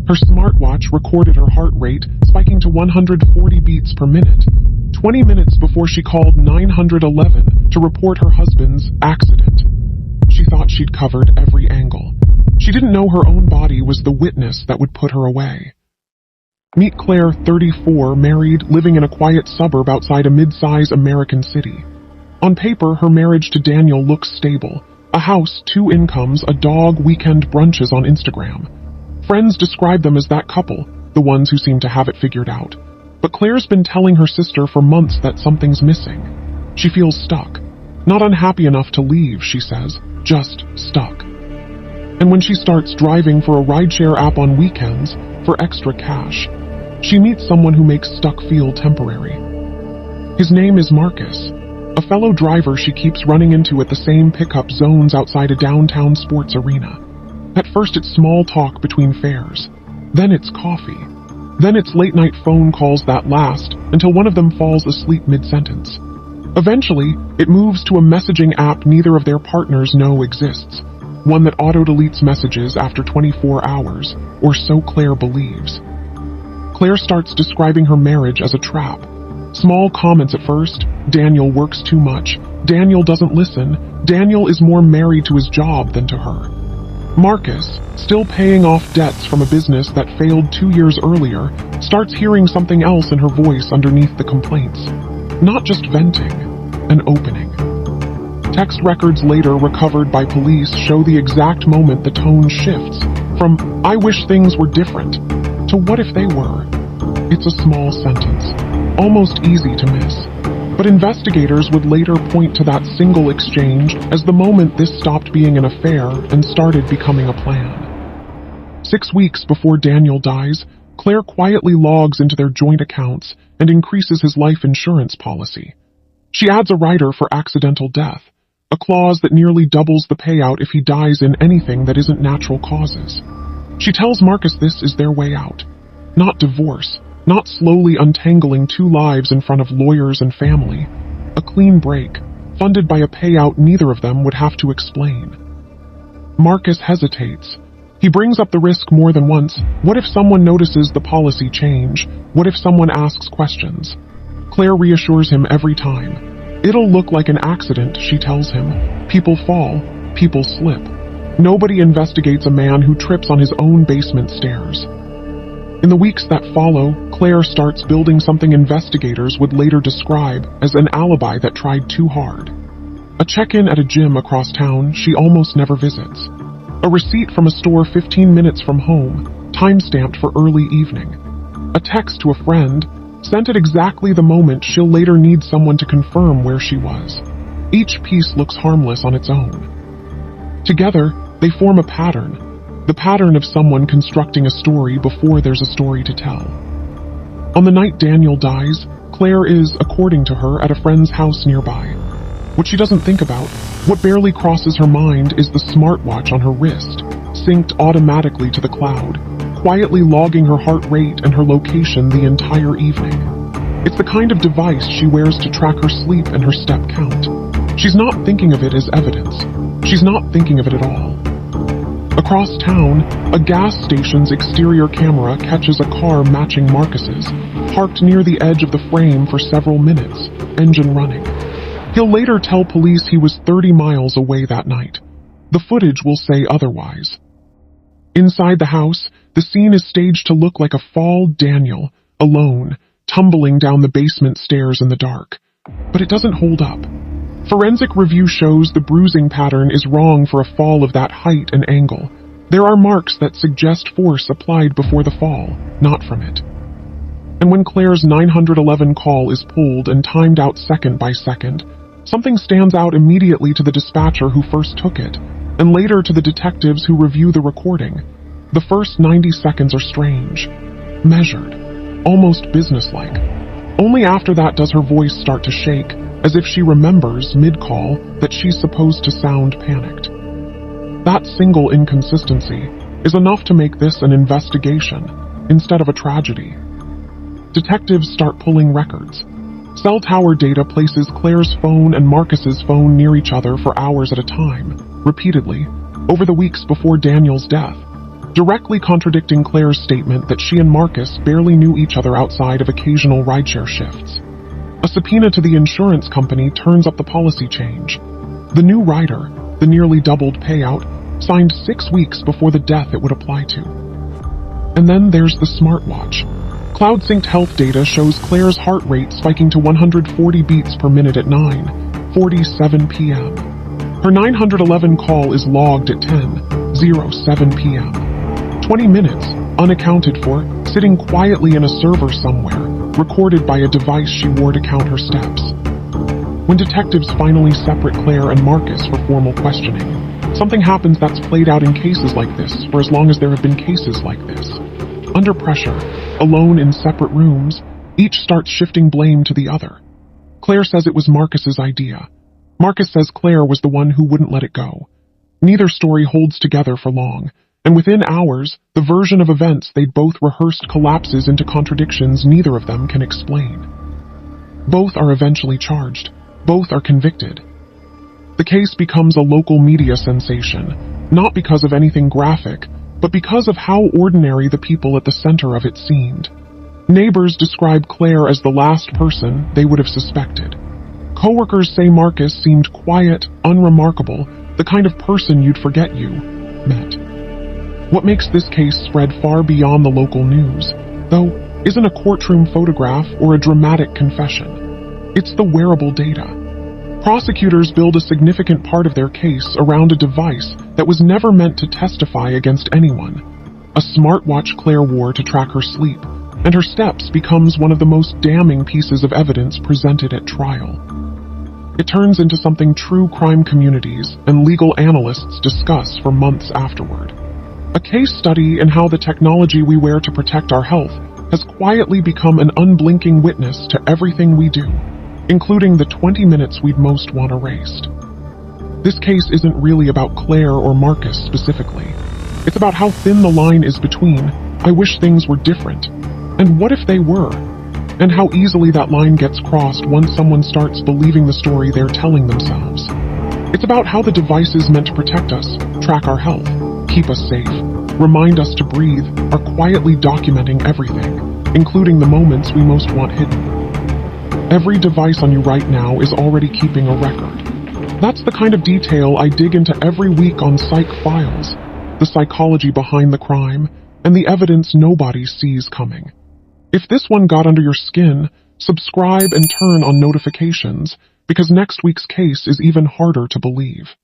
Her smartwatch recorded her heart rate spiking to 140 beats per minute, 20 minutes before she called 911 to report her husband's accident. She thought she'd covered every angle. She didn't know her own body was the witness that would put her away. Meet Claire, 34, married, living in a quiet suburb outside a mid-size American city. On paper, her marriage to Daniel looks stable. A house, 2 incomes, a dog, weekend brunches on Instagram. Friends describe them as that couple, the ones who seem to have it figured out. But Claire's been telling her sister for months that something's missing. She feels stuck. Not unhappy enough to leave, she says, just stuck. And when she starts driving for a rideshare app on weekends for extra cash, she meets someone who makes stuck feel temporary. His name is Marcus, a fellow driver she keeps running into at the same pickup zones outside a downtown sports arena. At first it's small talk between fares, then it's coffee, then it's late-night phone calls that last until one of them falls asleep mid-sentence. Eventually, it moves to a messaging app neither of their partners know exists, one that auto-deletes messages after 24 hours, or so Claire believes. Claire starts describing her marriage as a trap. Small comments at first: Daniel works too much, Daniel doesn't listen, Daniel is more married to his job than to her. Marcus, still paying off debts from a business that failed 2 years earlier, starts hearing something else in her voice underneath the complaints. Not just venting, an opening. Text records later recovered by police show the exact moment the tone shifts from "I wish things were different" to "what if they were?" It's a small sentence, almost easy to miss. But investigators would later point to that single exchange as the moment this stopped being an affair and started becoming a plan. 6 weeks before Daniel dies, Claire quietly logs into their joint accounts and increases his life insurance policy. She adds a rider for accidental death, a clause that nearly doubles the payout if he dies in anything that isn't natural causes. She tells Marcus this is their way out. Not divorce, not slowly untangling 2 lives in front of lawyers and family. A clean break, funded by a payout neither of them would have to explain. Marcus hesitates. He brings up the risk more than once. What if someone notices the policy change? What if someone asks questions? Claire reassures him every time. It'll look like an accident, she tells him. People fall, people slip. Nobody investigates a man who trips on his own basement stairs. In the weeks that follow, Claire starts building something investigators would later describe as an alibi that tried too hard. A check-in at a gym across town she almost never visits. A receipt from a store 15 minutes from home, time-stamped for early evening. A text to a friend, sent at exactly the moment she'll later need someone to confirm where she was. Each piece looks harmless on its own. Together, they form a pattern. The pattern of someone constructing a story before there's a story to tell. On the night Daniel dies, Claire is, according to her, at a friend's house nearby. What she doesn't think about, what barely crosses her mind, is the smartwatch on her wrist, synced automatically to the cloud, quietly logging her heart rate and her location the entire evening. It's the kind of device she wears to track her sleep and her step count. She's not thinking of it as evidence. She's not thinking of it at all. Across town, a gas station's exterior camera catches a car matching Marcus's, parked near the edge of the frame for several minutes, engine running. He'll later tell police he was 30 miles away that night. The footage will say otherwise. Inside the house, the scene is staged to look like a fall Daniel, alone, tumbling down the basement stairs in the dark. But it doesn't hold up. Forensic review shows the bruising pattern is wrong for a fall of that height and angle. There are marks that suggest force applied before the fall, not from it. And when Claire's 911 call is pulled and timed out second by second, something stands out immediately to the dispatcher who first took it, and later to the detectives who review the recording. The first 90 seconds are strange, measured, almost businesslike. Only after that does her voice start to shake, as if she remembers, mid-call, that she's supposed to sound panicked. That single inconsistency is enough to make this an investigation, instead of a tragedy. Detectives start pulling records. Cell tower data places Claire's phone and Marcus's phone near each other for hours at a time, repeatedly, over the weeks before Daniel's death. directly contradicting Claire's statement that she and Marcus barely knew each other outside of occasional rideshare shifts. A subpoena to the insurance company turns up the policy change. The new rider, the nearly doubled payout, signed 6 weeks before the death it would apply to. And then there's the smartwatch. Cloud-synced health data shows Claire's heart rate spiking to 140 beats per minute at 9:47 p.m. Her 911 call is logged at 10:07 p.m. 20 minutes, unaccounted for, sitting quietly in a server somewhere, recorded by a device she wore to count her steps. When detectives finally separate Claire and Marcus for formal questioning, something happens that's played out in cases like this for as long as there have been cases like this. Under pressure, alone in separate rooms, each starts shifting blame to the other. Claire says it was Marcus's idea. Marcus says Claire was the one who wouldn't let it go. Neither story holds together for long, and within hours, the version of events they'd both rehearsed collapses into contradictions neither of them can explain. Both are eventually charged. Both are convicted. The case becomes a local media sensation, not because of anything graphic, but because of how ordinary the people at the center of it seemed. Neighbors describe Claire as the last person they would have suspected. Coworkers say Marcus seemed quiet, unremarkable, the kind of person you'd forget you met. What makes this case spread far beyond the local news, though, isn't a courtroom photograph or a dramatic confession. It's the wearable data. Prosecutors build a significant part of their case around a device that was never meant to testify against anyone. A smartwatch Claire wore to track her sleep, and her steps becomes one of the most damning pieces of evidence presented at trial. It turns into something true crime communities and legal analysts discuss for months afterward. A case study in how the technology we wear to protect our health has quietly become an unblinking witness to everything we do, including the 20 minutes we'd most want erased. This case isn't really about Claire or Marcus specifically. It's about how thin the line is between, "I wish things were different," and "what if they were?" and how easily that line gets crossed once someone starts believing the story they're telling themselves. It's about how the devices meant to protect us, track our health, keep us safe, remind us to breathe, are quietly documenting everything, including the moments we most want hidden. Every device on you right now is already keeping a record. That's the kind of detail I dig into every week on Psych Files, the psychology behind the crime, and the evidence nobody sees coming. If this one got under your skin, subscribe and turn on notifications, because next week's case is even harder to believe.